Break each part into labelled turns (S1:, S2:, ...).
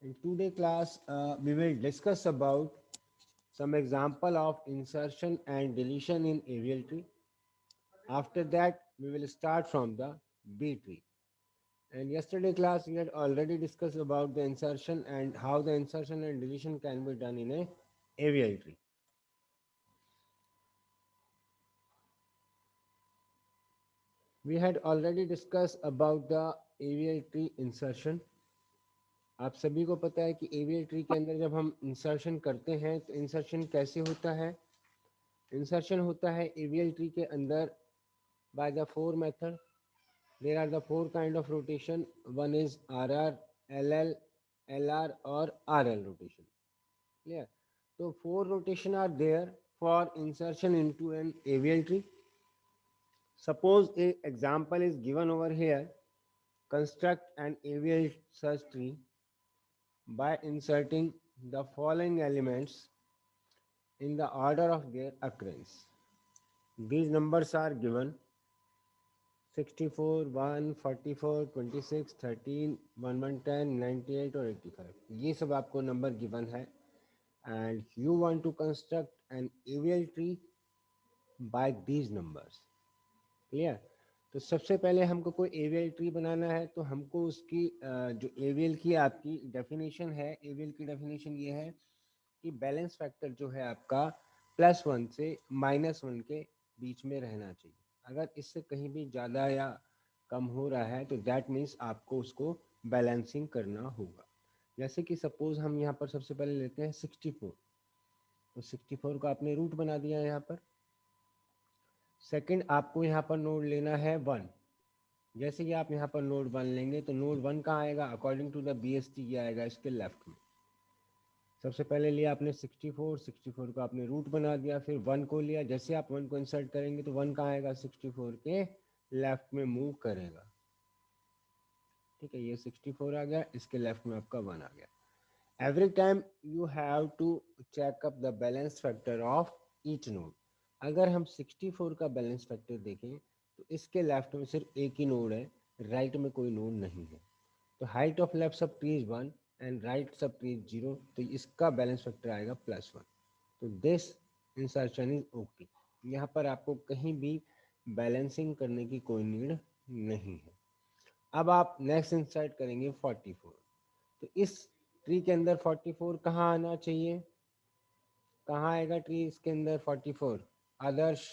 S1: In today class, we will discuss about some example of insertion and deletion in avial tree. After that, we will start from the B tree. And yesterday class, we had already discussed about the insertion and how the insertion and deletion can be done in a avial tree. We had already discussed about the avial tree insertion. आप सभी को पता है कि AVL tree के अंदर जब हम इंसर्शन करते हैं तो इंसर्शन कैसे होता है. इंसर्शन होता है एवियल ट्री के अंदर by the four method. There are the four kind of rotation. One is RR, LL, LR or RL rotation. Clear? So four rotation are there for insertion into an avial tree. Suppose a example is given over here. Construct an avial search tree by inserting the following elements in the order of their occurrence. These numbers are given 64, 1, 44, 26, 13, 1110, 98 और 85. ये सब आपको number given है and you want to construct an avial tree by these numbers. Clear. तो सबसे पहले हमको कोई एवियल ट्री बनाना है तो हमको उसकी जो एवियल की आपकी डेफिनेशन है, एवियल की डेफिनेशन ये है कि बैलेंस फैक्टर जो है आपका +1 से -1 के बीच में रहना चाहिए. अगर इससे कहीं भी ज़्यादा या कम हो रहा है तो दैट मीन्स आपको उसको बैलेंसिंग करना होगा. जैसे कि सपोज हम यहाँ पर सबसे पहले लेते हैं 64. तो 64 को आपने रूट बना दिया यहाँ पर. सेकंड आपको यहाँ पर नोड लेना है 1. जैसे कि आप यहाँ पर नोड 1 लेंगे तो नोड 1 कहाँ आएगा, अकॉर्डिंग टू द BST ये आएगा इसके लेफ्ट में. सबसे पहले लिया आपने 64 को आपने रूट बना दिया, फिर 1 को लिया. जैसे आप 1 को इंसर्ट करेंगे तो 1 कहाँ आएगा, 64 के लेफ्ट में मूव करेगा. ठीक है, ये 64 आ गया, इसके लेफ्ट में आपका 1 आ गया. Every time you have to check up the balance factor of each node. अगर हम 64 का बैलेंस फैक्टर देखें तो इसके लेफ्ट में सिर्फ एक ही नोड है, राइट में कोई नोड नहीं है. तो height of left sub tree is 1 and right sub tree is 0, तो इसका बैलेंस फैक्टर आएगा +1. तो दिस इंसर्शन इज ओके. यहाँ पर आपको कहीं भी बैलेंसिंग करने की कोई नीड नहीं है. अब आप नेक्स्ट इंसर्ट करेंगे 44. तो इस ट्री के अंदर 44 कहाँ आना चाहिए, कहाँ आएगा ट्री इसके अंदर 44. आदर्श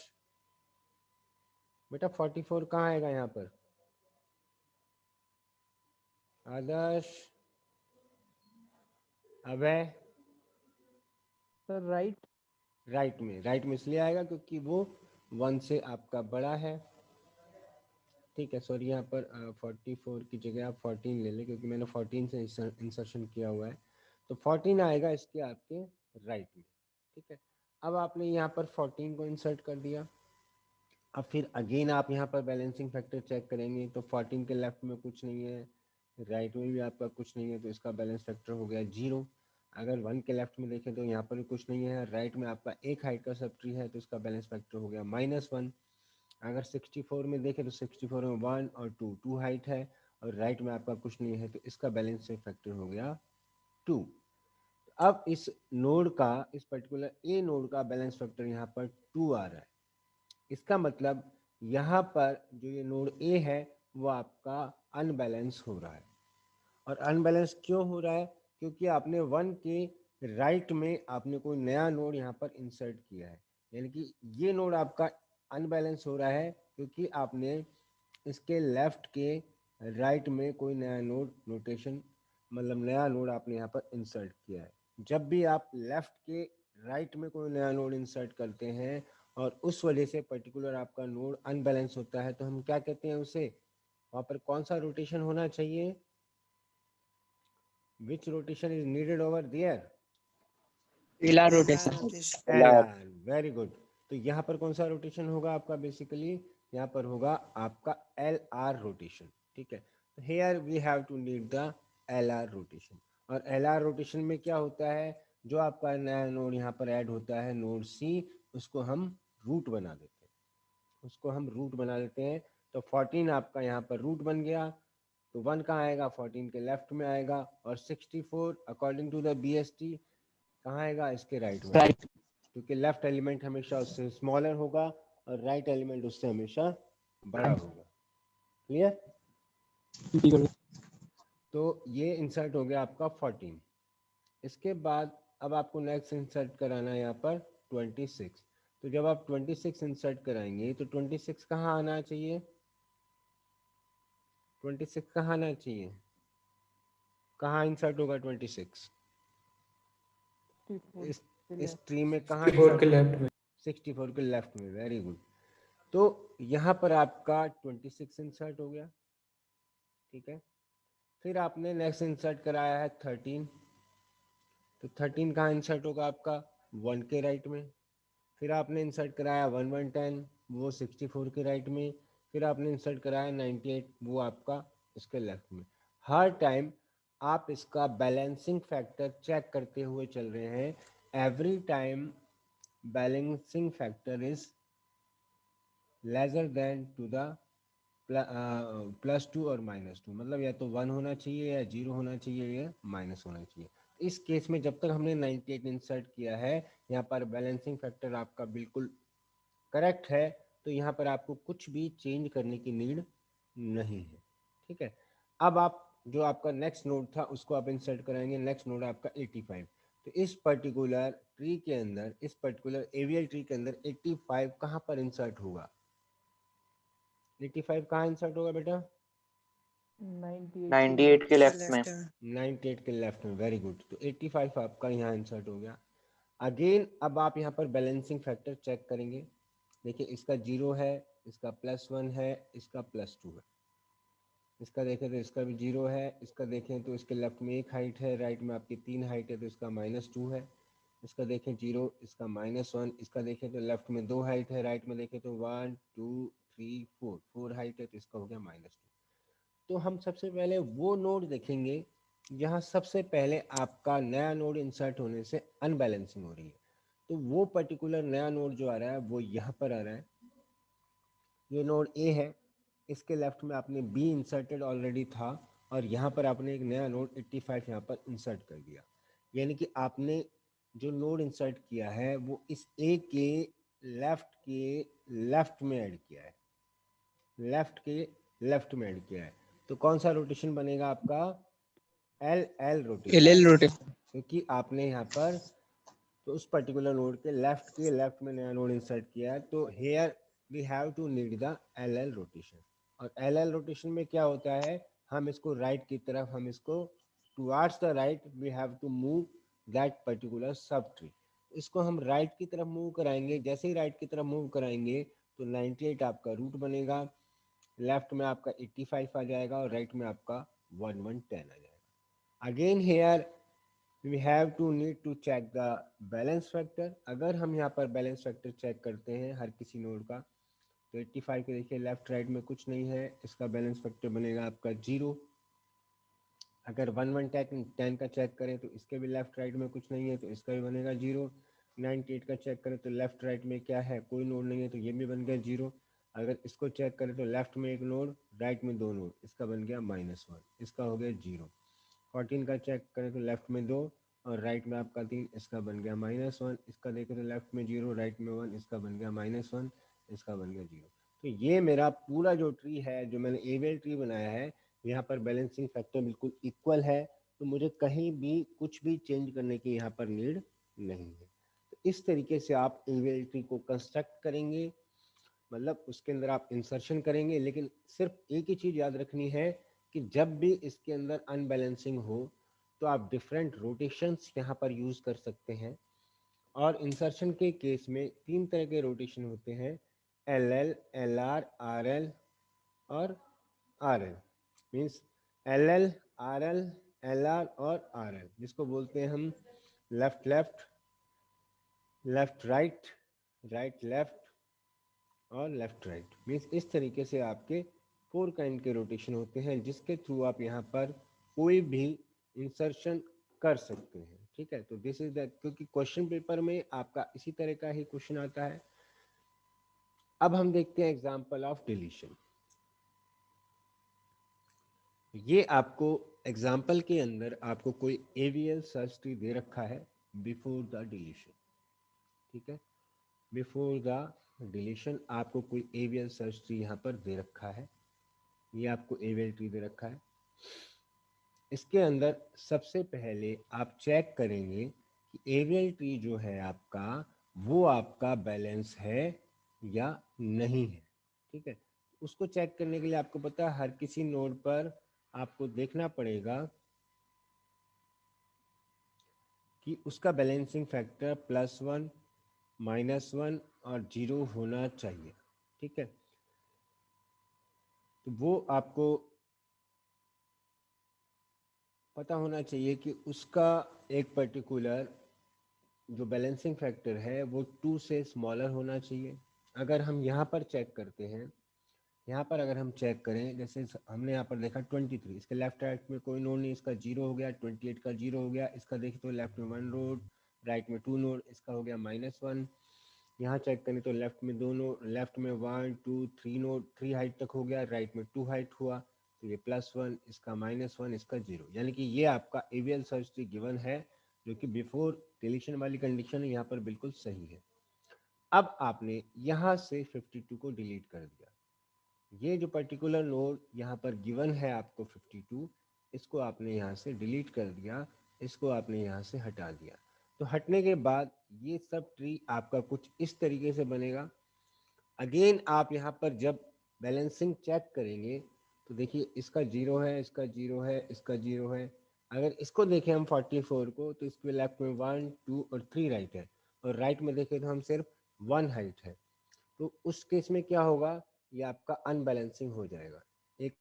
S1: बेटा 44 कहाँ आएगा यहाँ पर, Adarsh, Abhay.
S2: Sir right.
S1: Right में इसलिए आएगा क्योंकि वो 1 से आपका बड़ा है. ठीक है, सॉरी यहाँ पर 44 की जगह आप 14 ले लें क्योंकि मैंने 14 से इंसर्शन किया हुआ है. तो 14 आएगा इसके आपके राइट में. ठीक है, अब आपने यहाँ पर 14 को इंसर्ट कर दिया. अब फिर अगेन आप यहाँ पर बैलेंसिंग फैक्टर चेक करेंगे तो 14 के लेफ्ट में कुछ नहीं है, राइट में भी आपका कुछ नहीं है, तो इसका बैलेंस फैक्टर हो गया 0. अगर 1 के लेफ्ट में देखें तो यहाँ पर भी कुछ नहीं है, राइट में आपका एक हाइट का सब ट्री है तो इसका बैलेंस फैक्टर हो गया -1. अगर 64 में देखें तो 64 में 1 और 2 हाइट है और राइट में आपका कुछ नहीं है तो इसका बैलेंस फैक्टर हो गया 2. अब इस नोड का, इस पर्टिकुलर ए नोड का बैलेंस फैक्टर यहाँ पर 2 आ रहा है. इसका मतलब यहाँ पर जो ये नोड ए है वो आपका अनबैलेंस हो रहा है. और अनबैलेंस क्यों हो रहा है, क्योंकि आपने 1 के राइट में आपने कोई नया नोड यहाँ पर इंसर्ट किया है. यानी कि ये नोड आपका अनबैलेंस हो रहा है क्योंकि आपने इसके लेफ्ट के राइट में कोई नया नोड नोटेशन, मतलब नया नोड आपने यहाँ पर इंसर्ट किया है. जब भी आप लेफ्ट के राइट में कोई नया नोड इंसर्ट करते हैं और उस वजह से पर्टिकुलर आपका नोड अनबैलेंस होता है तो हम क्या कहते हैं उसे, वहाँ पर कौन सा रोटेशन होना चाहिए, which rotation is needed over there,
S2: LR
S3: LR
S2: rotation.
S3: rotation.
S1: LR. Very good. तो यहाँ पर कौन सा रोटेशन होगा आपका, बेसिकली यहाँ पर होगा आपका LR रोटेशन. ठीक है, तो here we have to need the LR rotation. और LR रोटेशन में क्या होता है, जो आपका नया नोड यहाँ पर ऐड होता है नोड C, उसको हम रूट बना देते हैं, उसको हम रूट बना देते हैं. तो 14 आपका यहाँ पर रूट बन गया. तो 1 कहाँ आएगा, 14 के लेफ्ट में आएगा, और 64 अकॉर्डिंग टू द BST कहाँ आएगा, इसके राइट में,
S2: राइट।
S1: क्योंकि लेफ्ट एलिमेंट हमेशा उससे स्मॉलर होगा और राइट एलिमेंट उससे हमेशा बड़ा होगा। क्लियर? तो ये इंसर्ट हो गया आपका 14। इसके बाद अब आपको नेक्स्ट इंसर्ट कराना है यहाँ पर 26। तो जब आप 26 इंसर्ट कराएंगे तो 26 कहाँ आना चाहिए, 26 कहाँ आना चाहिए, कहाँ इंसर्ट होगा 26, इस इस ट्री में कहाँ
S3: 64
S1: इंसर्ट
S3: के
S1: होगा,
S3: लेफ्ट में।
S1: 64 के लेफ्ट में। Very good. तो यहाँ पर आपका 26 इंसर्ट हो गया, ठीक है। फिर आपने नेक्स्ट इंसर्ट कराया है 13, तो 13 कहाँ इंसर्ट होगा आपका, 1 के राइट में। फिर आपने इंसर्ट कराया 1110, वो 64 के राइट में। फिर आपने इंसर्ट कराया 98, वो आपका इसके लेफ्ट में। हर टाइम आप इसका बैलेंसिंग फैक्टर चेक करते हुए चल रहे हैं। Every time balancing factor is lesser than two the +2 और -2, मतलब या तो 1 होना चाहिए या 0 होना चाहिए या माइनस होना चाहिए। इस केस में जब तक हमने 98 इंसर्ट किया है, यहाँ पर बैलेंसिंग फैक्टर आपका बिल्कुल करेक्ट है, तो यहाँ पर आपको कुछ भी चेंज करने की नीड नहीं है, ठीक है। अब आप जो आपका नेक्स्ट नोड था उसको आप इंसर्ट कराएंगे। नेक्स्ट नोड आपका 85। तो इस पर्टिकुलर ट्री के अंदर, इस पर्टिकुलर एवियल ट्री के अंदर 85 कहाँ पर इंसर्ट होगा, 85 कहाँ इंसर्ट होगा बेटा,
S2: 98
S3: के लेफ्ट में।
S1: 98 के लेफ्ट में। Very good. तो 85 आपका यहाँ इंसर्ट हो गया। अगेन अब आप यहाँ पर बैलेंसिंग फैक्टर चेक करेंगे। देखिए इसका 0 है, इसका +1 है, इसका +2 है। इसका देखें तो इसका भी 0 है, इसका देखें तो इसके लेफ्ट में 1 हाइट है, राइट में आपकी 3 हाइट है, तो इसका -2 है। इसका देखें 0, इसका -1, इसका देखें तो लेफ्ट में 2 हाइट है, राइट में देखें तो 1 2 3 4 हाइट है, तो इसका हो गया -2। तो हम सबसे पहले वो नोड देखेंगे जहाँ सबसे पहले आपका नया नोड इंसर्ट होने से अनबैलेंसिंग हो रही है। तो वो पर्टिकुलर नया नोड जो आ रहा है वो यहाँ पर आ रहा है, ये नोड ए है। इसके लेफ्ट में आपने बी इंसर्टेड ऑलरेडी था, और यहाँ पर आपने एक नया नोड 85 यहाँ पर इंसर्ट कर दिया। यानी कि आपने जो नोड इंसर्ट किया है वो इस ए के लेफ्ट में ऐड किया है, लेफ्ट के लेफ्ट में ऐड किया है। तो कौन सा रोटेशन बनेगा आपका, एल रोटेशन,
S2: रोटेशन।
S1: क्योंकि आपने यहाँ पर तो उस पर्टिकुलर नोड के लेफ्ट में नया नोड इंसर्ट किया है। तो here we have to need the L rotation. और एल रोटेशन में क्या होता है, हम इसको राइट की तरफ, हम इसको towards the right we have to move that particular sub tree. इसको हम राइट की तरफ मूव कराएंगे। जैसे ही राइट की तरफ मूव कराएंगे तो 98 आपका रूट बनेगा, लेफ्ट में आपका 85 आ जाएगा और राइट में आपका 1110 आ जाएगा। Again here we have to need to check the balance factor. अगर हम यहाँ पर बैलेंस फैक्टर चेक करते हैं हर किसी नोड का, तो 85 के देखिए लेफ्ट राइट में कुछ नहीं है, इसका बैलेंस फैक्टर बनेगा आपका 0। अगर 1110 का चेक करें तो इसके भी लेफ्ट राइट में कुछ नहीं है, तो इसका भी बनेगा 0। 98 का चेक करें तो लेफ्ट राइट में क्या है, कोई नोड नहीं है, तो ये भी बन गया 0। अगर इसको चेक करें तो लेफ्ट में एक नोड, राइट में 2 नोड, इसका बन गया -1, इसका हो गया 0। 14 का चेक करें तो लेफ्ट में 2 और राइट में आपका 3, इसका बन गया -1। इसका देखें तो लेफ्ट में 0, राइट में 1, इसका बन गया -1, इसका बन गया 0। तो ये मेरा पूरा जो ट्री है, जो मैंने एवियल ट्री बनाया है, यहाँ पर बैलेंसिंग फैक्टर बिल्कुल इक्वल है। तो मुझे कहीं भी कुछ भी चेंज करने की यहाँ पर नीड नहीं है। तो इस तरीके से आप एवियल ट्री को कंस्ट्रक्ट करेंगे, मतलब उसके अंदर आप इंसर्शन करेंगे। लेकिन सिर्फ एक ही चीज़ याद रखनी है कि जब भी इसके अंदर अनबैलेंसिंग हो तो आप डिफरेंट रोटेशंस यहाँ पर यूज़ कर सकते हैं। और इंसर्शन के केस में 3 तरह के रोटेशन होते हैं, L L, L R, R L और R L. Means L L, R L, L R और आर एल, जिसको बोलते हैं हम left left, left right, right left और लेफ्ट राइट। मीन्स इस तरीके से आपके 4 काइंड के रोटेशन होते हैं, जिसके थ्रू आप यहाँ पर कोई भी इंसर्शन कर सकते हैं। ठीक है, तो दिस इज दैट, क्योंकि क्वेश्चन पेपर में आपका इसी तरह का ही क्वेश्चन आता है। अब हम देखते हैं एग्जाम्पल ऑफ डिलीशन। ये आपको एग्जाम्पल के अंदर आपको कोई एवीएल सर्च ट्री दे रखा है बिफोर द डिलीशन, ठीक है। बिफोर द डिलीशन आपको कोई एवीएल सर्च ट्री यहाँ पर दे रखा है, ये आपको एवीएल ट्री दे रखा है। इसके अंदर सबसे पहले आप चेक करेंगे कि एवीएल ट्री जो है आपका वो आपका बैलेंस है या नहीं है, ठीक है। उसको चेक करने के लिए आपको पता है हर किसी नोड पर आपको देखना पड़ेगा कि उसका बैलेंसिंग फैक्टर +1, -1 और 0 होना चाहिए, ठीक है। तो वो आपको पता होना चाहिए कि उसका एक पर्टिकुलर जो बैलेंसिंग फैक्टर है वो 2 से स्मॉलर होना चाहिए। अगर हम यहाँ पर चेक करते हैं, यहाँ पर अगर हम चेक करें, जैसे हमने यहाँ पर देखा 23, इसके लेफ्ट राइट में कोई नोड नहीं, इसका 0 हो गया, 28 का 0 हो गया, इसका देखिए तो लेफ्ट में 1 नोड, राइट में 2 नोड, इसका हो गया -1। यहाँ चेक करें तो लेफ्ट में 2 नोड, लेफ्ट में 1 2 3 नोड, 3 हाइट तक हो गया, राइट में 2 हाइट हुआ, तो ये +1, इसका -1, इसका 0, यानी कि ये आपका एवीएल सर्च ट्री गिवन है जो कि बिफोर डिलीशन वाली कंडीशन है, यहाँ पर बिल्कुल सही है। अब आपने यहाँ से 52 को डिलीट कर दिया, ये जो पर्टिकुलर नोड यहाँ पर गिवन है आपको 52, इसको आपने यहाँ से डिलीट कर दिया, इसको आपने यहाँ से हटा दिया। तो हटने के बाद ये सब ट्री आपका कुछ इस तरीके से बनेगा। अगेन आप यहाँ पर जब बैलेंसिंग चेक करेंगे तो देखिए इसका 0 है, इसका 0 है, इसका 0 है। अगर इसको देखें हम 44 को, तो इसके लेफ्ट में 1 2 और 3 राइट है, और राइट में देखें तो हम सिर्फ 1 हाइट है। तो उस केस में क्या होगा, ये आपका अनबैलेंसिंग हो जाएगा। एक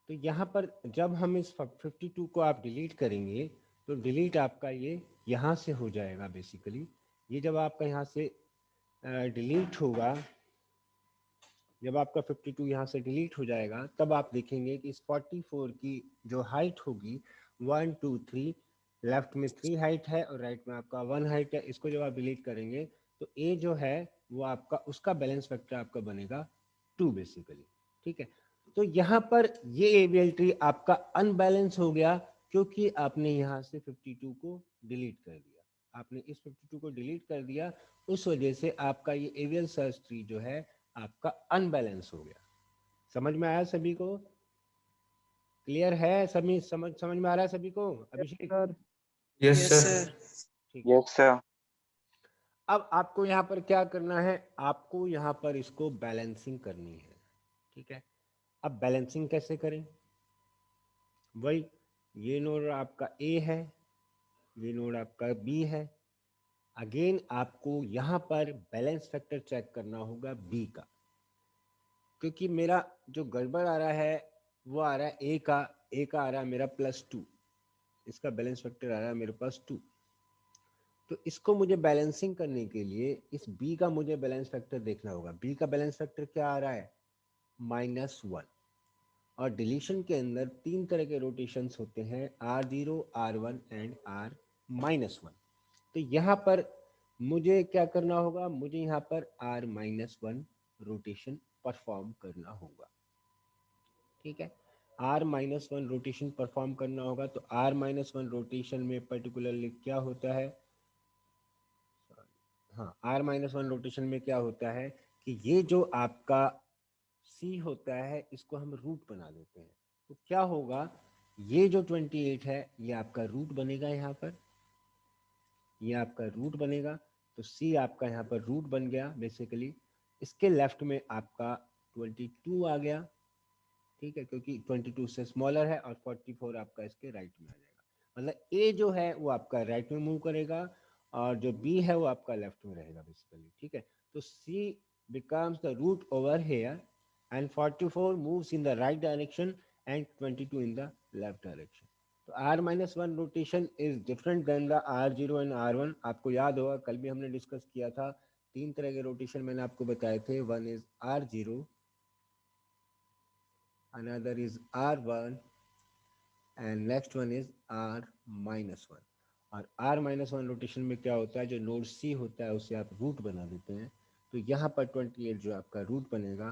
S1: तो यहाँ पर जब हम इस 52 को आप डिलीट करेंगे तो डिलीट आपका ये यहाँ से हो जाएगा बेसिकली। ये जब आपका यहाँ से डिलीट होगा, जब आपका 52 यहाँ से डिलीट हो जाएगा, तब आप देखेंगे कि इस 44 की जो हाइट होगी 1 2 3, लेफ्ट में 3 हाइट है और राइट में आपका 1 हाइट है। इसको जब आप डिलीट करेंगे तो ए जो है वो आपका उसका बैलेंस फैक्टर आपका बनेगा 2 बेसिकली, ठीक है। तो यहाँ पर ये एवीएल ट्री आपका अनबैलेंस हो गया क्योंकि आपने यहाँ से 52 को डिलीट कर दिया, आपने इस 52 को डिलीट कर दिया, उस वजह से आपका ये एवीएल सर्च ट्री जो है आपका अनबैलेंस हो गया। समझ में आया सभी को? क्लियर है सभी? समझ समझ में आ रहा है सभी को? Abhishek?
S2: Sir.
S3: Yes
S4: yes
S3: sir.
S4: Sir.
S1: ठीक है।
S4: Yes sir.
S1: अब आपको यहाँ पर क्या करना है, आपको यहाँ पर इसको बैलेंसिंग करनी है, ठीक है। अब बैलेंसिंग कैसे करें? वही, ये नोड आपका ए है, ये नोड आपका बी है। अगेन आपको यहाँ पर बैलेंस फैक्टर चेक करना होगा बी का, क्योंकि मेरा जो गड़बड़ आ रहा है वो आ रहा है ए का आ रहा है मेरा +2, इसका बैलेंस फैक्टर आ रहा है मेरे पास 2। तो इसको मुझे बैलेंसिंग करने के लिए इस बी का मुझे बैलेंस फैक्टर देखना होगा। बी का बैलेंस फैक्टर क्या आ रहा है? -1। और डिलीशन के अंदर 3 तरह के रोटेशंस होते हैं, R0, R1 एंड R-1। तो यहाँ पर मुझे क्या करना होगा, मुझे यहाँ पर R-1 रोटेशन परफॉर्म करना होगा, ठीक है। R-1 रोटेशन परफॉर्म करना होगा। तो R-1 रोटेशन में पर्टिकुलरली क्या होता है, हाँ, R-1 रोटेशन में क्या होता है कि ये जो आपका C होता है इसको हम रूट बना देते हैं। तो क्या होगा, ये जो 28 है ये आपका रूट बनेगा, यहाँ पर ये आपका रूट बनेगा। तो सी आपका यहाँ पर रूट बन गया बेसिकली। इसके लेफ्ट में आपका 22 आ गया, ठीक है, क्योंकि 22 से स्मॉलर है, और 44 आपका इसके राइट में आ जाएगा। मतलब ए जो है वो आपका राइट में मूव करेगा, और जो बी है वो आपका लेफ्ट में रहेगा बेसिकली, ठीक है। तो सी becomes the root over here, and 44 moves in the right direction and 22 in the left direction. तो r minus 1 rotation is different than the r0 and r1। आपको याद होगा कल भी हमने डिस्कस किया था, तीन तरह के रोटेशन मैंने आपको बताए थे। One is r0, another is r1, and next one is r minus one. और r माइनस वन रोटेशन में क्या होता है, जो नोड c होता है उसे आप रूट बना देते हैं। तो यहाँ पर 28 जो आपका रूट बनेगा,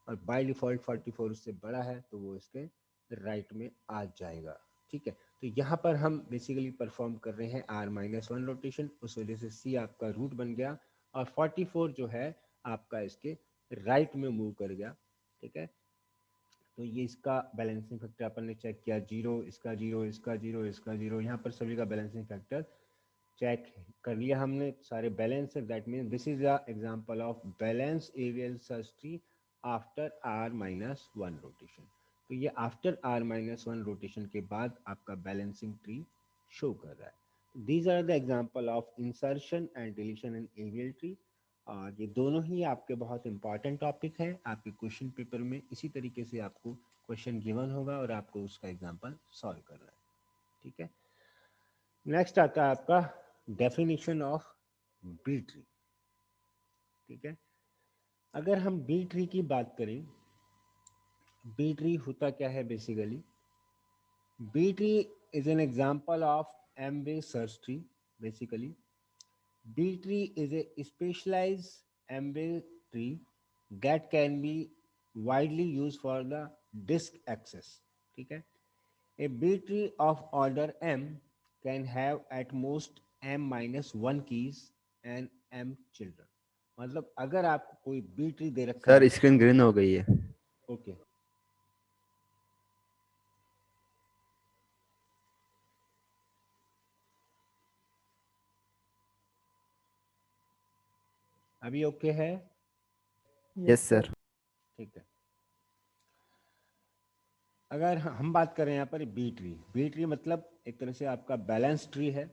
S1: और बाय डिफॉल्ट 44 उससे बड़ा है तो वो इसके राइट में आ जाएगा, ठीक है। तो यहाँ पर हम बेसिकली परफॉर्म कर रहे हैं r माइनस वन रोटेशन, उस वजह से c आपका रूट बन गया, और 44 जो है आपका इसके राइट में मूव कर गया, ठीक है। तो ये इसका बैलेंसिंग फैक्टर अपन ने चेक किया, जीरो, इसका जीरो, इसका जीरो, इसका जीरो, यहाँ पर सभी का बैलेंसिंग फैक्टर चेक कर लिया हमने, सारे बैलेंस है। That mean this is the example of balance aerial search tree after r minus one rotation. तो ये after r minus one rotation के बाद आपका बैलेंसिंग ट्री शो कर रहा है। These are the example of insertion and deletion in aerial tree. और ये दोनों ही आपके बहुत इंपॉर्टेंट टॉपिक है आपके क्वेश्चन पेपर में। इसी तरीके से आपको क्वेश्चन गिवन होगा और आपको उसका एग्जांपल सॉल्व करना है, ठीक है। नेक्स्ट आता है आपका डेफिनेशन ऑफ बी ट्री, ठीक है। अगर हम बी ट्री की बात करें, बी ट्री होता क्या है basically. B tree is an example of M based search tree basically. B tree is a specialized embedded tree that can be widely used for the disk access, ठीक है। A B tree of order M can have at most M minus one keys and M children। मतलब अगर आपको कोई B tree दे रखा
S3: sir
S1: है,
S3: screen green हो गई है।
S1: ओके, अभी ओके है,
S3: यस सर।
S1: ठीक है। अगर हम बात करें यहाँ पर बी ट्री, बी ट्री मतलब एक तरह से आपका बैलेंस ट्री है।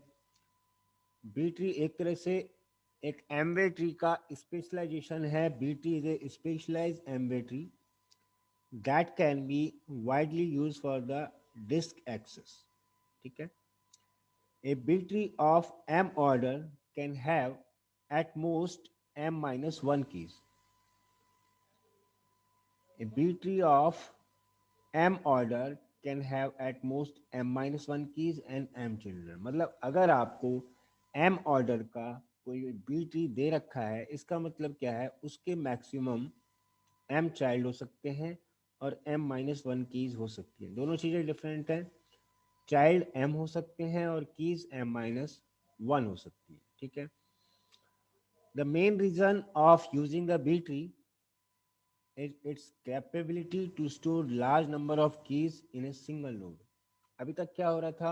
S1: बी ट्री एक तरह से एक एमवे ट्री का स्पेशलाइजेशन है। B tree is a specialized M way tree that can be widely use for the disk access, ठीक है। A B tree of M order can have at most M minus one keys. A B tree of m order can have at most m minus one keys and m children। मतलब अगर आपको m order का कोई B tree दे रखा है, इसका मतलब क्या है, उसके मैक्सिमम m चाइल्ड हो सकते हैं और m माइनस वन कीज हो सकती है। दोनों चीज़ें डिफरेंट हैं। चाइल्ड m हो सकते हैं और कीज m माइनस वन हो सकती है, ठीक है। The main reason of using the B tree its capability to store large number of keys in a single node। अभी तक क्या हो रहा था,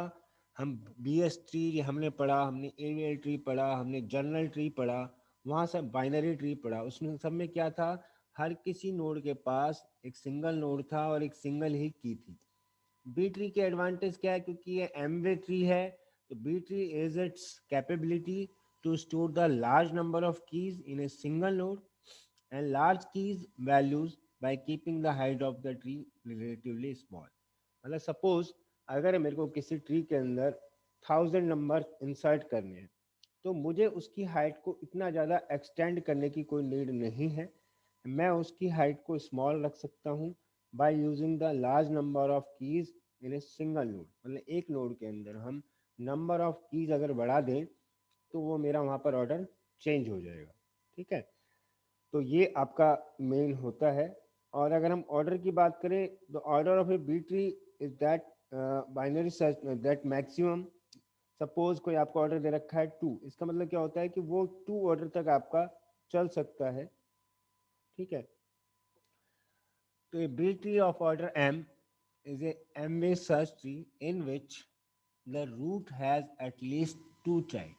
S1: हम बी एस ट्री हमने पढ़ा, हमने एरियल ट्री पढ़ा, हमने जनरल ट्री पढ़ा, वहाँ से बाइनरी ट्री पढ़ा। उसमें सब में क्या था, हर किसी नोड के पास एक सिंगल नोड था और एक सिंगल ही की थी। बी ट्री के एडवांटेज क्या है, क्योंकि ये एमवे ट्री है, तो B tree is its capability to store the large number of keys in a single node and large keys values by keeping the height of the tree relatively small। मतलब suppose अगर मेरे को किसी tree के अंदर 1000 number insert करने हैं, तो मुझे उसकी हाइट को इतना ज़्यादा एक्सटेंड करने की कोई नीड नहीं है। मैं उसकी हाइट को स्मॉल रख सकता हूँ by using the large number of keys in a single node. मतलब एक नोड के अंदर हम नंबर ऑफ कीज अगर बढ़ा दें तो वो मेरा वहाँ पर ऑर्डर चेंज हो जाएगा, ठीक है। तो ये आपका मेन होता है। और अगर हम ऑर्डर की बात करें, तो order of a B tree is that binary search that maximum. Suppose कोई आपको ऑर्डर दे रखा है 2, इसका मतलब क्या होता है कि वो 2 ऑर्डर तक आपका चल सकता है, ठीक है। तो a B tree of order m is a m-way search tree in which the root has at least 2 child।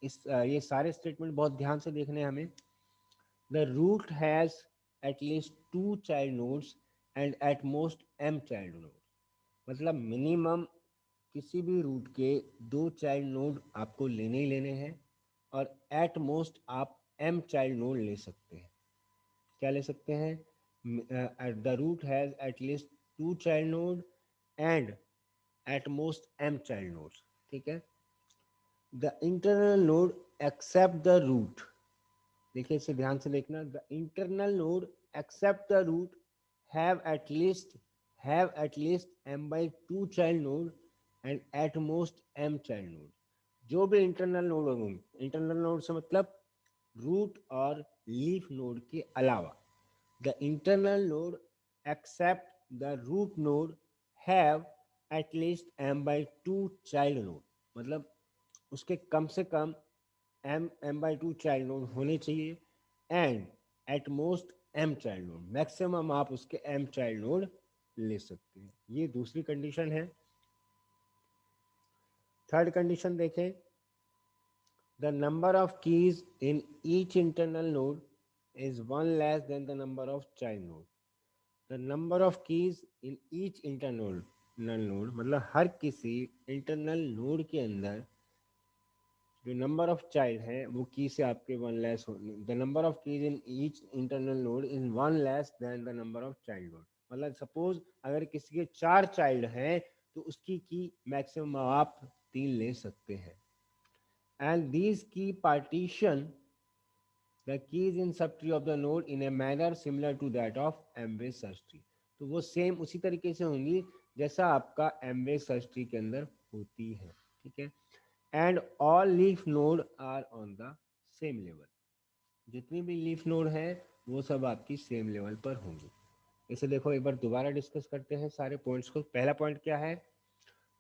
S1: ये सारे स्टेटमेंट बहुत ध्यान से देखने हैं हमें। The root has at least 2 child nodes and at most m child nodes, मतलब minimum किसी भी रूट के 2 चाइल्ड नोड आपको लेने ही लेने हैं, और एट मोस्ट आप m चाइल्ड नोड ले सकते हैं। क्या ले सकते हैं? The root has at least 2 child node and at most m child nodes. ठीक है। The internal node except the root, देखिए इसे ध्यान से देखना। The internal node except the root have at least m/2 child node and at most m child node. जो भी internal node होंगे, इंटरनल नोड से मतलब रूट और लीफ नोड के अलावा, the internal node except the root node have at least m/2 child node, मतलब उसके कम से कम m/2 चाइल्ड नोड होने चाहिए, and at most m child node, maximum आप उसके m चाइल्ड नोड ले सकते हैं। ये दूसरी कंडीशन है। थर्ड कंडीशन देखें। The number of keys in each internal node is 1 less than the number of child node. The number of keys in each internal node, मतलब हर किसी इंटरनल नोड के अंदर जो नंबर ऑफ चाइल्ड है वो की से आपके 1 लेस होने। The number of keys in each internal node is 1 less than the number of child node, मतलब सपोज अगर किसी के 4 चाइल्ड हैं तो उसकी की मैक्सिमम आप 3 ले सकते हैं। And these key partition the keys in sub tree of the node in a manner similar to that of M way search tree, तो वो सेम उसी तरीके से होंगी जैसा आपका एमवे सर्च ट्री के अंदर होती है। ठीक है। And all leaf node are on the same level, जितनी भी लीफ नोड है वो सब आपकी सेम लेवल पर होंगी। इसे देखो एक बार दोबारा डिस्कस करते हैं सारे पॉइंट्स को। पहला पॉइंट क्या है?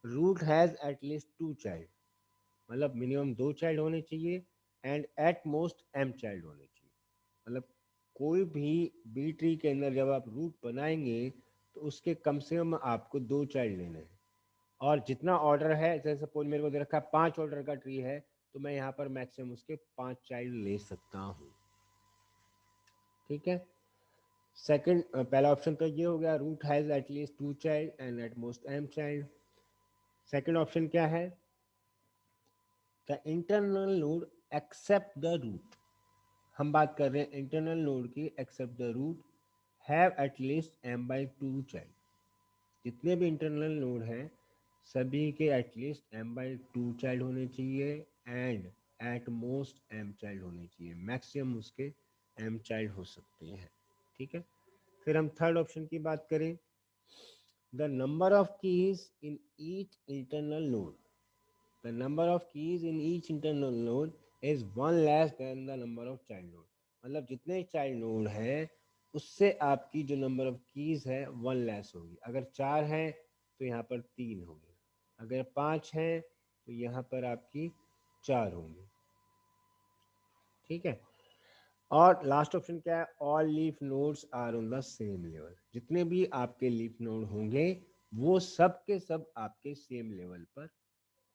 S1: Root has at least 2 child, मतलब मिनिमम 2 चाइल्ड होने चाहिए, and at most m child होने चाहिए। मतलब कोई भी बी ट्री के अंदर जब आप रूट बनाएंगे तो उसके कम से कम आपको 2 चाइल्ड लेने हैं, और जितना ऑर्डर है, जैसे सपोज मेरे को दे रखा है 5 ऑर्डर का ट्री है, तो मैं यहाँ पर मैक्सिमम उसके 5 चाइल्ड ले सकता हूँ। ठीक है। सेकंड, पहला ऑप्शन तो ये हो गया, root has at least 2 child and at most m child. Second option क्या है? The internal node except the root, हम बात कर रहे हैं इंटरनल नोड की, except the root have at least m/2 child, जितने भी इंटरनल नोड हैं सभी के एटलीस्ट m/2 चाइल्ड होने चाहिए, and at most m child होने चाहिए, मैक्सिमम उसके m चाइल्ड हो सकते हैं। ठीक है। फिर हम थर्ड ऑप्शन की बात करें। The number of keys in each internal node, the number of keys in each internal node is 1 less than the number of child node, मतलब जितने चाइल्ड नोड है उससे आपकी जो नंबर ऑफ कीज है 1 लेस होगी। अगर 4 है तो यहाँ पर 3 होगी, अगर 5 है तो यहाँ पर आपकी 4 होंगी। ठीक है। और लास्ट ऑप्शन क्या है? All leaf nodes are on the same level, जितने भी आपके लीफ नोड होंगे वो सब के सब आपके सेम लेवल पर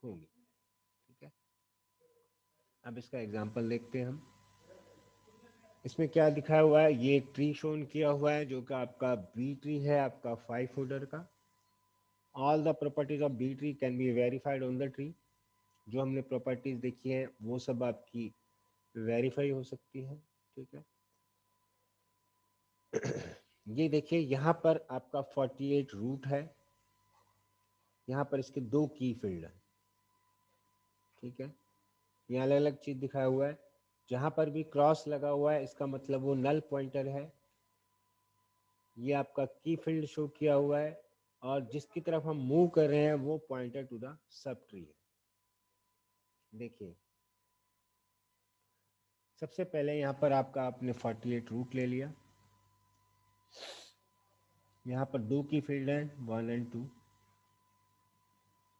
S1: होंगे। ठीक है। अब इसका एग्जांपल देखते हैं हम। इसमें क्या दिखाया हुआ है? ये ट्री शोन किया हुआ है जो कि आपका बी ट्री है, आपका 5 ऑर्डर का। All the properties of B tree can be verified on the tree, जो हमने प्रॉपर्टीज देखी है वो सब आपकी वेरीफाई हो सकती है। ठीक है। ये देखिए यहाँ पर आपका 48 रूट है, यहाँ पर इसके 2 की फील्ड है। ठीक है। यहाँ अलग अलग चीज दिखाया हुआ है, जहाँ पर भी क्रॉस लगा हुआ है इसका मतलब वो नल पॉइंटर है। ये आपका की फील्ड शो किया हुआ है, और जिसकी तरफ हम मूव कर रहे हैं वो pointer to the sub tree है। देखिए सबसे पहले यहाँ पर आपका आपने 48 रूट ले लिया, यहाँ पर 2 की फील्ड है 1 एंड 2।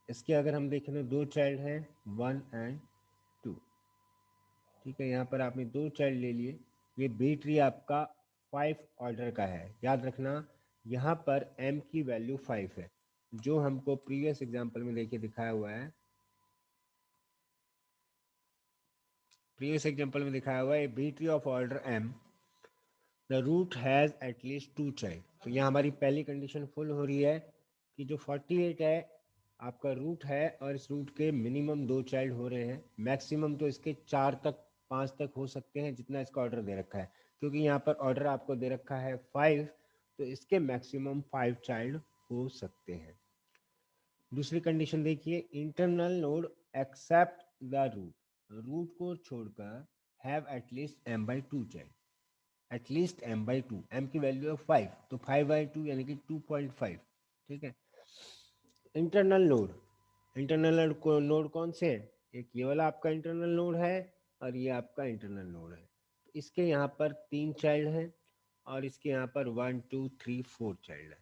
S1: इसके अगर हम देखें तो 2 चाइल्ड हैं 1 एंड 2। ठीक है। यहाँ पर आपने 2 चाइल्ड ले लिए। ये बी ट्री आपका 5 ऑर्डर का है, याद रखना यहाँ पर m की वैल्यू 5 है, जो हमको प्रीवियस एग्जाम्पल में देखिए दिखाया हुआ है। प्रीवियस एग्जांपल में दिखाया हुआ है B tree of order m the root has at least 2 child. तो यहाँ हमारी पहली कंडीशन फुल हो रही है कि जो 48 है आपका रूट है और इस रूट के मिनिमम 2 चाइल्ड हो रहे हैं, मैक्सिमम तो इसके 4 तक 5 तक हो सकते हैं जितना इसका ऑर्डर दे रखा है, क्योंकि यहाँ पर ऑर्डर आपको दे रखा है 5, तो इसके मैक्सिमम 5 चाइल्ड हो सकते हैं। दूसरी कंडीशन देखिए, internal node except the root, root को छोड़कर have at least m by 2 child, at least m by 2, m की वैल्यू है 5, तो 5 बाई 2 यानी कि 2.5। ठीक है। इंटरनल नोड, इंटरनल नोड कौन से है, एक ये वाला आपका इंटरनल नोड है और ये आपका इंटरनल नोड है। इसके यहाँ पर 3 चाइल्ड हैं और इसके यहाँ पर 1 2 3 4 चाइल्ड है।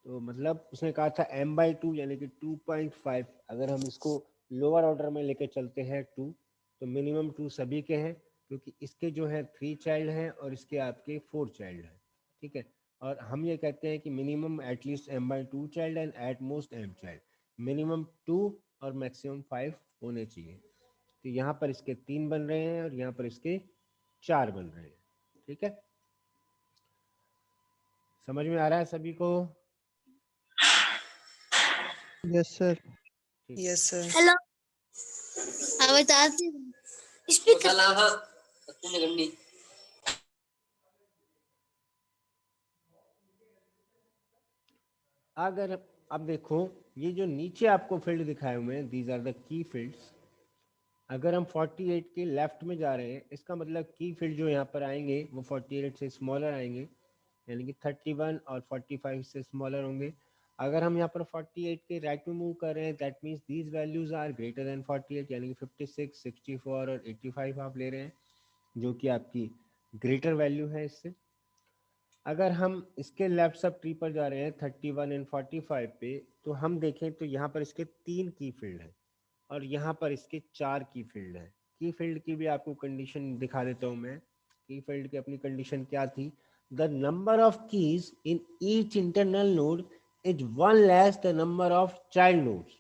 S1: तो मतलब उसने कहा था m बाई 2 यानी कि 2.5, अगर हम इसको लोअर ऑर्डर में लेके चलते हैं 2, तो मिनिमम 2 सभी के हैं, क्योंकि इसके जो है 3 चाइल्ड हैं और इसके आपके 4 चाइल्ड हैं। ठीक है। और हम ये कहते हैं कि minimum at least m by 2 child and at most m child, minimum 2 और मैक्सिमम 5 होने चाहिए। तो यहाँ पर इसके 3 बन रहे हैं और यहाँ पर इसके 4 बन रहे हैं। ठीक है, समझ में आ रहा है सभी को?
S2: Yes sir.
S1: ठीक।
S4: Yes sir.
S5: हेलो आवाज आती है? स्पीकर
S1: अगर अब देखो ये जो नीचे आपको फील्ड दिखाए हुए हैं, these are the key fields. अगर हम 48 के लेफ्ट में जा रहे हैं, इसका मतलब की फील्ड जो यहाँ पर आएंगे वो 48 से स्मॉलर आएंगे, यानी कि 31 और 45 से स्मॉलर होंगे। अगर हम यहाँ पर 48 के राइट में मूव कर रहे हैं, that means these values are greater than 48, यानी कि 56, 64 और 85 आप ले रहे हैं, जो कि आपकी ग्रेटर वैल्यू है इससे। अगर हम इसके लेफ्ट सब ट्री पर जा रहे हैं 31 एंड 45 पे, तो हम देखें तो यहाँ पर इसके 3 की फील्ड है और यहाँ पर इसके 4 की फील्ड है। की फील्ड की भी आपको कंडीशन दिखा देता हूँ मैं। की फील्ड की अपनी कंडीशन क्या थी, the number of keys in each internal node is 1 less the number of child nodes.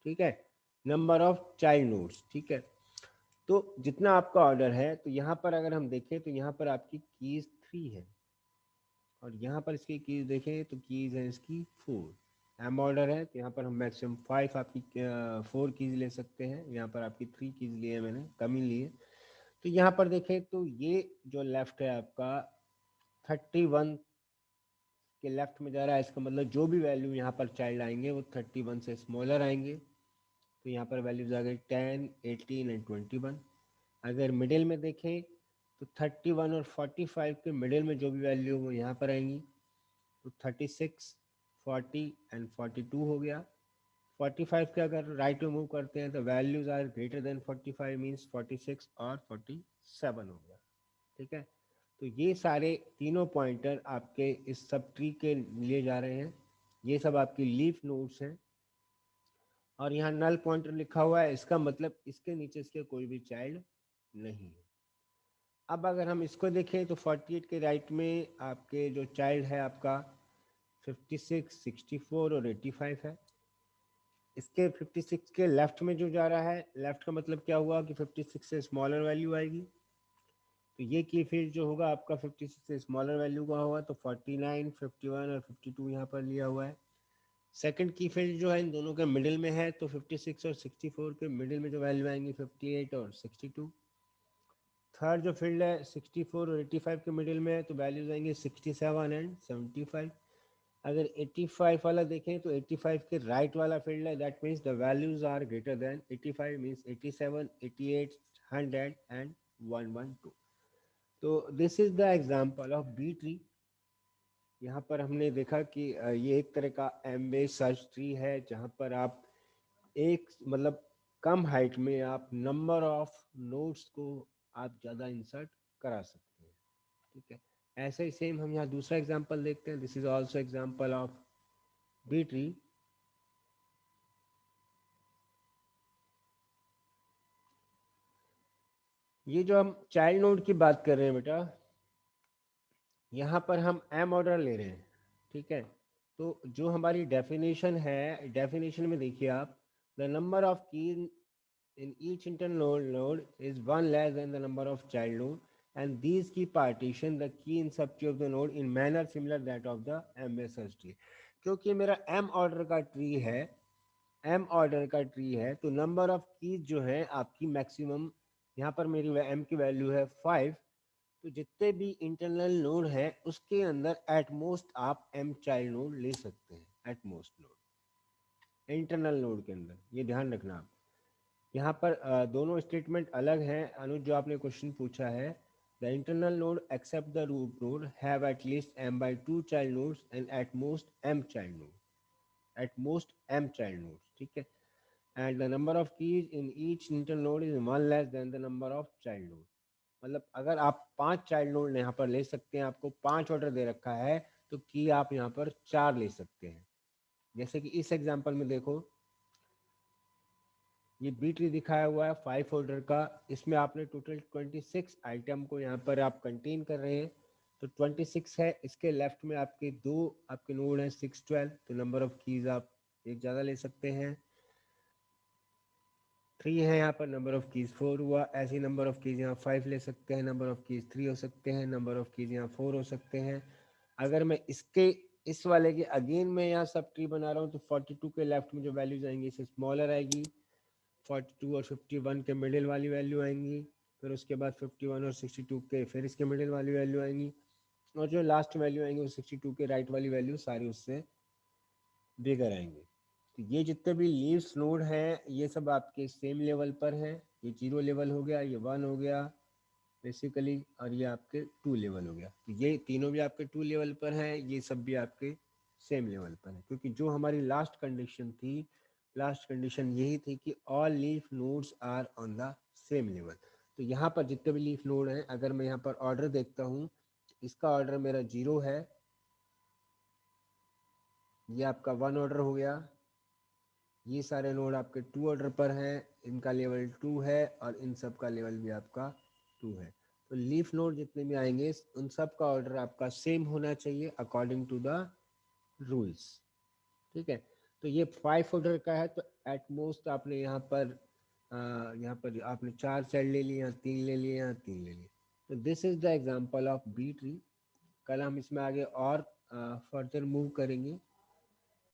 S1: ठीक है, नंबर ऑफ चाइल्ड नोड्स। ठीक है, तो जितना आपका ऑर्डर है, तो यहाँ पर अगर हम देखें तो यहाँ पर आपकी कीज 3 है और यहाँ पर इसकी कीज देखें तो कीज है इसकी 4। एम ऑर्डर है तो यहाँ पर हम मैक्सिमम 5 आपकी 4 कीज ले सकते हैं, यहाँ पर आपकी 3 कीज लिए मैंने, कम ही लिए। तो यहाँ पर देखें तो ये जो लेफ्ट है आपका 31 के लेफ्ट में जा रहा है, इसका मतलब जो भी वैल्यू यहाँ पर चाइल्ड आएंगे वो 31 से स्मॉलर आएंगे। तो यहाँ पर वैल्यूज आ गई 10, 18 एंड 21। अगर मिडिल में देखें तो 31 और 45 के मिडिल में जो भी वैल्यू वो यहाँ पर आएंगी, तो 36, 40 एंड 42 हो गया। 45 के अगर राइट में मूव करते हैं तो values are greater than 45 means 46 और 47 हो गया। ठीक है, तो ये सारे तीनों पॉइंटर आपके इस सब ट्री के लिए जा रहे हैं, ये सब आपकी लीफ नोड्स हैं। और यहाँ नल पॉइंटर लिखा हुआ है, इसका मतलब इसके नीचे इसके कोई भी चाइल्ड नहीं है। अब अगर हम इसको देखें तो 48 के राइट में आपके जो चाइल्ड है आपका 56, 64 और 85 है। इसके 56 के लेफ्ट में जो जा रहा है, लेफ्ट का मतलब क्या हुआ कि 56 से स्मॉलर वैल्यू आएगी, तो ये की फील्ड जो होगा आपका 56 से स्मॉलर वैल्यू का होगा, तो 49, 51 और 52 यहाँ पर लिया हुआ है। सेकंड की फील्ड जो है इन दोनों के मिडिल में है, तो 56 और 64 के मिडिल में जो वैल्यू आएंगी 58 और 62। थर्ड जो फील्ड है 64 और 85 के मिडिल में है, तो वैल्यूज आएंगे 67 एंड 75। अगर 85 वाला देखें तो 85 के राइट वाला फील्ड है, that means the values are greater than 85 means 87, 88, 100 and 112। तो this is the example of B tree. यहाँ पर हमने देखा कि ये एक तरह का एम बेस्ड सर्च ट्री है, जहाँ पर आप एक मतलब कम हाइट में आप नंबर ऑफ नोड्स को आप ज़्यादा इंसर्ट करा सकते हैं। ठीक है, ऐसे ही सेम हम यहाँ दूसरा एग्जांपल देखते हैं। This is also example of B tree. ये जो हम चाइल्ड नोड की बात कर रहे हैं बेटा, यहाँ पर हम एम ऑर्डर ले रहे हैं। ठीक है, तो जो हमारी डेफिनेशन है, डेफिनेशन में देखिए आप, द नंबर ऑफ की in each internal node is one less than the number of child node, and these key partition the key in subtree of the node in manner similar that of the MA search tree. क्योंकि मेरा M order का tree है, M order का tree है, तो number of keys जो है आपकी मैक्सिमम, यहाँ पर मेरी M की वैल्यू है 5, तो जितने भी इंटरनल नोड है उसके अंदर एट मोस्ट आप M चाइल्ड नोड ले सकते हैं, at most node internal node के अंदर, ये ध्यान रखना आप। यहाँ पर दोनों स्टेटमेंट अलग हैं। अनुज, जो आपने क्वेश्चन पूछा है, the internal node except the root node have at least m/2 child nodes and at most m child node, at most m child nodes, ठीक है। And the number of keys in each internal node is one less than the number of child node. मतलब अगर आप 5 child node यहाँ पर ले सकते हैं, आपको 5 ऑर्डर दे रखा है, तो की आप यहाँ पर 4 ले सकते हैं। जैसे कि इस एग्जांपल में देखो, ये बी ट्री दिखाया हुआ है 5 ऑर्डर का, इसमें आपने टोटल 26 आइटम को यहाँ पर आप कंटेन कर रहे हैं, तो 26 है। इसके लेफ्ट में आपके दो आपके नोड हैं 6, 12, तो नंबर ऑफ कीज आप एक ज़्यादा ले सकते हैं। 3 है यहाँ पर, नंबर ऑफ कीज 4 हुआ। ऐसी नंबर ऑफ कीज यहाँ 5 ले सकते हैं, नंबर ऑफ कीज 3 हो सकते हैं, नंबर ऑफ कीज यहाँ 4 हो सकते हैं। अगर मैं इसके इस वाले के अगेन मैं यहाँ सब ट्री बना रहा हूँ, तो 42 के लेफ्ट में जो वैल्यूज आएंगी इससे स्मॉलर आएगी, 42 और 51 के मिडिल वाली वैल्यू आएंगी, फिर उसके बाद 51 और 62 के फिर इसके मिडिल वाली वैल्यू आएंगी, और जो लास्ट वैल्यू आएंगी वो 62 के राइट वाली वैल्यू सारी उससे बिगर आएंगी। तो ये जितने भी लीव्स नोड हैं ये सब आपके सेम लेवल पर हैं। ये 0 लेवल हो गया, ये 1 हो गया बेसिकली, और ये आपके 2 लेवल हो गया। तो ये तीनों भी आपके 2 लेवल पर हैं, ये सब भी आपके सेम लेवल पर है, क्योंकि जो हमारी लास्ट कंडीशन थी, लास्ट कंडीशन यही थी कि all leaf nodes are on the same level. तो यहाँ पर जितने भी लीफ नोड हैं, अगर मैं यहाँ पर ऑर्डर देखता हूँ, इसका ऑर्डर मेरा 0 है, ये आपका 1 ऑर्डर हो गया, ये सारे नोड आपके 2 ऑर्डर पर हैं, इनका लेवल 2 है, और इन सब का लेवल भी आपका 2 है। तो लीफ नोड जितने भी आएंगे उन सब का ऑर्डर आपका सेम होना चाहिए अकॉर्डिंग टू द रूल्स, ठीक है। तो ये 5 ऑर्डर का है, तो एट मोस्ट आपने यहाँ पर आपने 4 चाइल्ड ले लिए, यहाँ 3 ले लिए, यहाँ 3 ले लिए। तो this is the example of B tree. कल हम इसमें आगे और फर्दर मूव करेंगे।